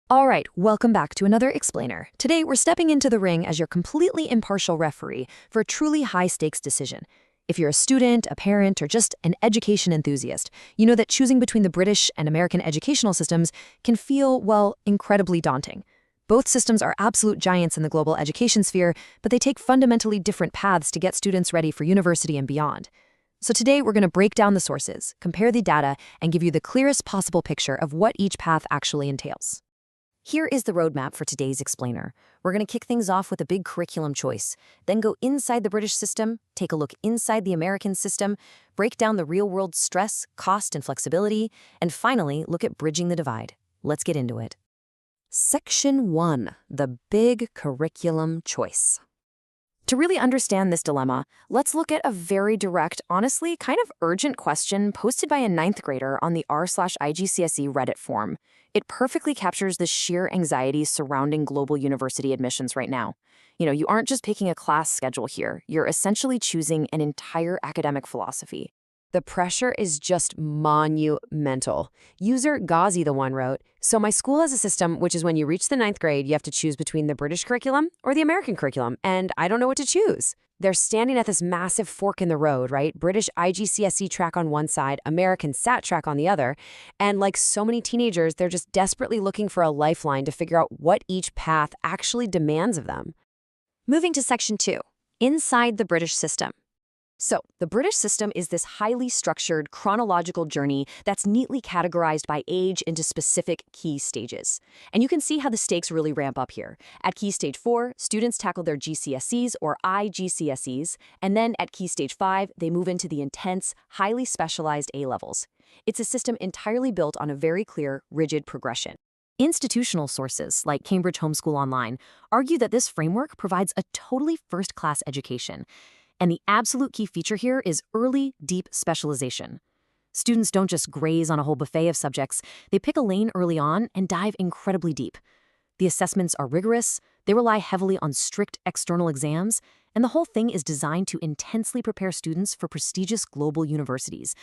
All right, welcome back to another explainer. Today, we're stepping into the ring as your completely impartial referee for a truly high-stakes decision. If you're a student, a parent, or just an education enthusiast, you know that choosing between the British and American educational systems can feel, well, incredibly daunting. Both systems are absolute giants in the global education sphere, but they take fundamentally different paths to get students ready for university and beyond. So today, we're going to break down the sources, compare the data, and give you the clearest possible picture of what each path actually entails. Here is the roadmap for today's explainer. We're going to kick things off with a big curriculum choice, then go inside the British system, take a look inside the American system, break down the real-world stress, cost, and flexibility, and finally, look at bridging the divide. Let's get into it. Section 1, the big curriculum choice. To really understand this dilemma, let's look at a very direct, honestly kind of urgent question posted by a 9th grader on the r/IGCSE Reddit forum. It perfectly captures the sheer anxiety surrounding global university admissions right now. You aren't just picking a class schedule here, you're essentially choosing an entire academic philosophy. The pressure is just monumental. User Ghazi the one wrote, "So my school has a system which is when you reach the 9th grade, you have to choose between the British curriculum or the American curriculum, and I don't know what to choose." They're standing at this massive fork in the road, right? British IGCSE track on one side, American SAT track on the other. And like so many teenagers, they're just desperately looking for a lifeline to figure out what each path actually demands of them. Moving to Section 2, inside the British system. So, the British system is this highly structured, chronological journey that's neatly categorized by age into specific key stages. And you can see how the stakes really ramp up here. At Key Stage 4, students tackle their GCSEs or IGCSEs, and then at Key Stage 5, they move into the intense, highly specialized A-levels. It's a system entirely built on a very clear, rigid progression. Institutional sources, like Cambridge Homeschool Online, argue that this framework provides a totally first-class education. And the absolute key feature here is early, deep specialization. Students don't just graze on a whole buffet of subjects, they pick a lane early on and dive incredibly deep. The assessments are rigorous, they rely heavily on strict external exams, and the whole thing is designed to intensely prepare students for prestigious global universities,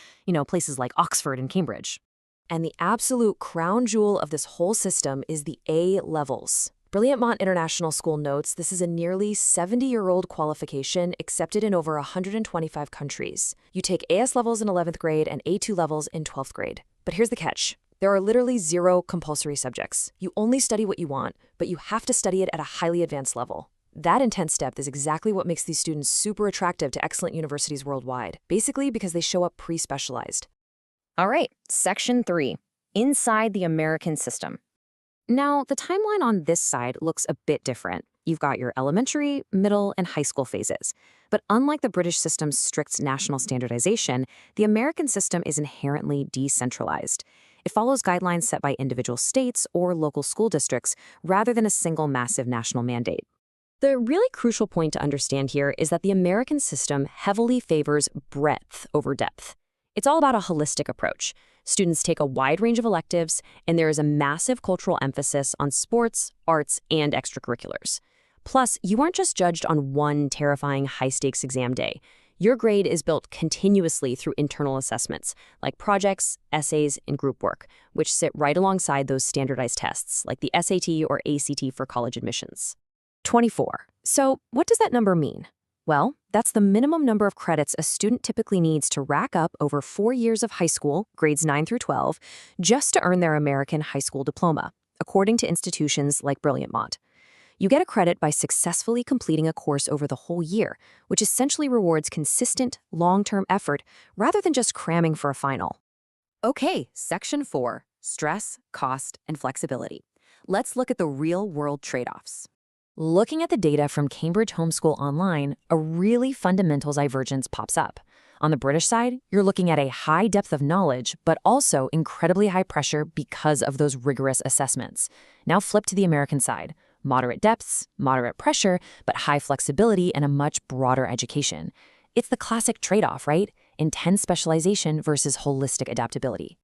places like Oxford and Cambridge. And the absolute crown jewel of this whole system is the A levels. Brilliant International School notes this is a nearly 70-year-old qualification accepted in over 125 countries. You take AS levels in 11th grade and A2 levels in 12th grade. But here's the catch. There are literally 0 compulsory subjects. You only study what you want, but you have to study it at a highly advanced level. That intense depth is exactly what makes these students super attractive to excellent universities worldwide, basically because they show up pre-specialized. All right, Section 3, inside the American system. Now, the timeline on this side looks a bit different. You've got your elementary, middle, and high school phases. But unlike the British system's strict national standardization, the American system is inherently decentralized. It follows guidelines set by individual states or local school districts rather than a single massive national mandate. The really crucial point to understand here is that the American system heavily favors breadth over depth. It's all about a holistic approach. Students take a wide range of electives, and there is a massive cultural emphasis on sports, arts, and extracurriculars. Plus, you aren't just judged on one terrifying high-stakes exam day. Your grade is built continuously through internal assessments, like projects, essays, and group work, which sit right alongside those standardized tests, like the SAT or ACT for college admissions. 24. So, what does that number mean? Well, that's the minimum number of credits a student typically needs to rack up over 4 years of high school, grades 9 through 12, just to earn their American high school diploma, according to institutions like Brilliant. You get a credit by successfully completing a course over the whole year, which essentially rewards consistent, long-term effort rather than just cramming for a final. Okay, Section 4, stress, cost, and flexibility. Let's look at the real-world trade-offs. Looking at the data from Cambridge Homeschool Online, a really fundamental divergence pops up. On the British side, you're looking at a high depth of knowledge, but also incredibly high pressure because of those rigorous assessments. Now flip to the American side. Moderate depths, moderate pressure, but high flexibility and a much broader education. It's the classic trade-off, right? Intense specialization versus holistic adaptability.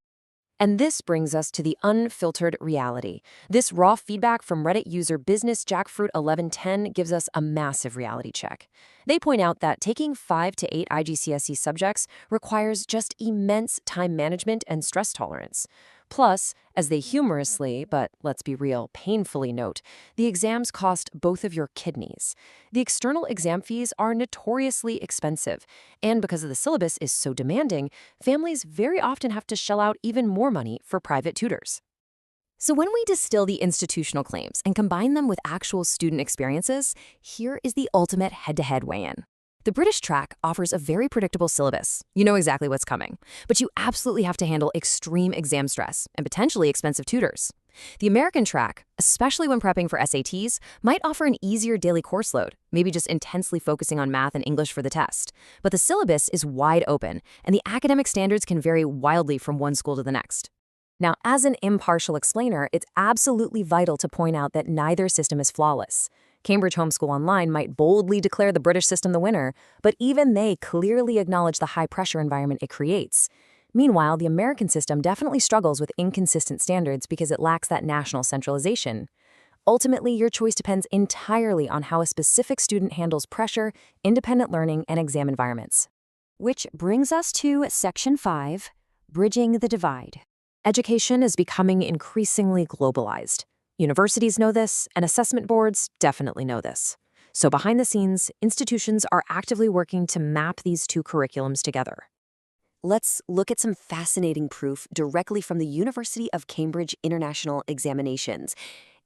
And this brings us to the unfiltered reality. This raw feedback from Reddit user BusinessJackfruit1110 gives us a massive reality check. They point out that taking 5 to 8 IGCSE subjects requires just immense time management and stress tolerance. Plus, as they humorously, but let's be real, painfully note, the exams cost both of your kidneys. The external exam fees are notoriously expensive, and because of the syllabus is so demanding, families very often have to shell out even more money for private tutors. So when we distill the institutional claims and combine them with actual student experiences, here is the ultimate head-to-head weigh-in. The British track offers a very predictable syllabus. You know exactly what's coming, but you absolutely have to handle extreme exam stress and potentially expensive tutors. The American track, especially when prepping for SATs, might offer an easier daily course load, maybe just intensely focusing on math and English for the test. But the syllabus is wide open, and the academic standards can vary wildly from one school to the next. Now, as an impartial explainer, it's absolutely vital to point out that neither system is flawless. Cambridge Homeschool Online might boldly declare the British system the winner, but even they clearly acknowledge the high-pressure environment it creates. Meanwhile, the American system definitely struggles with inconsistent standards because it lacks that national centralization. Ultimately, your choice depends entirely on how a specific student handles pressure, independent learning, and exam environments. Which brings us to Section 5, Bridging the Divide. Education is becoming increasingly globalized. Universities know this, and assessment boards definitely know this. So behind the scenes, institutions are actively working to map these two curriculums together. Let's look at some fascinating proof directly from the University of Cambridge International Examinations.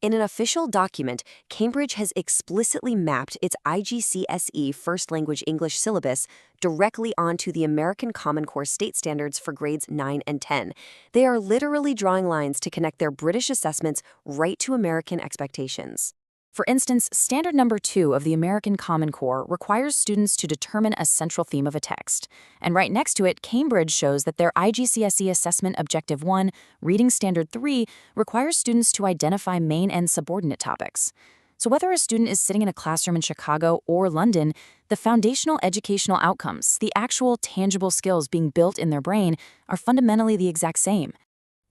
In an official document, Cambridge has explicitly mapped its IGCSE First Language English syllabus directly onto the American Common Core state standards for grades 9 and 10. They are literally drawing lines to connect their British assessments right to American expectations. For instance, standard number 2 of the American Common Core requires students to determine a central theme of a text. And right next to it, Cambridge shows that their IGCSE Assessment Objective 1, Reading Standard 3, requires students to identify main and subordinate topics. So whether a student is sitting in a classroom in Chicago or London, the foundational educational outcomes, the actual tangible skills being built in their brain, are fundamentally the exact same.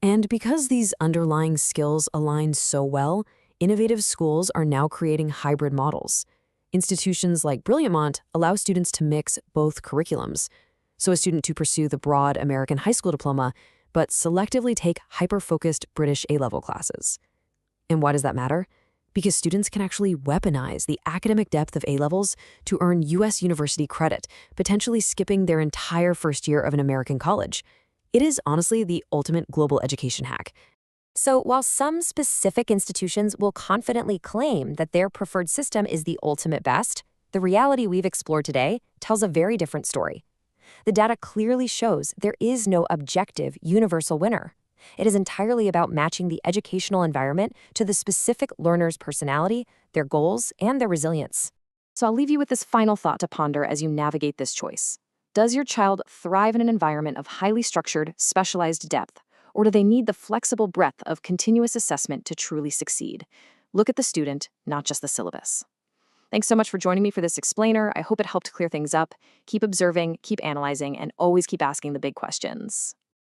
And because these underlying skills align so well, innovative schools are now creating hybrid models. Institutions like Brilliantmont allow students to mix both curriculums. So a student to pursue the broad American high school diploma, but selectively take hyper-focused British A-level classes. And why does that matter? Because students can actually weaponize the academic depth of A-levels to earn U.S. university credit, potentially skipping their entire first year of an American college. It is honestly the ultimate global education hack. So while some specific institutions will confidently claim that their preferred system is the ultimate best, the reality we've explored today tells a very different story. The data clearly shows there is no objective, universal winner. It is entirely about matching the educational environment to the specific learner's personality, their goals, and their resilience. So I'll leave you with this final thought to ponder as you navigate this choice. Does your child thrive in an environment of highly structured, specialized depth? Or do they need the flexible breadth of continuous assessment to truly succeed? Look at the student, not just the syllabus. Thanks so much for joining me for this explainer. I hope it helped clear things up. Keep observing, keep analyzing, and always keep asking the big questions.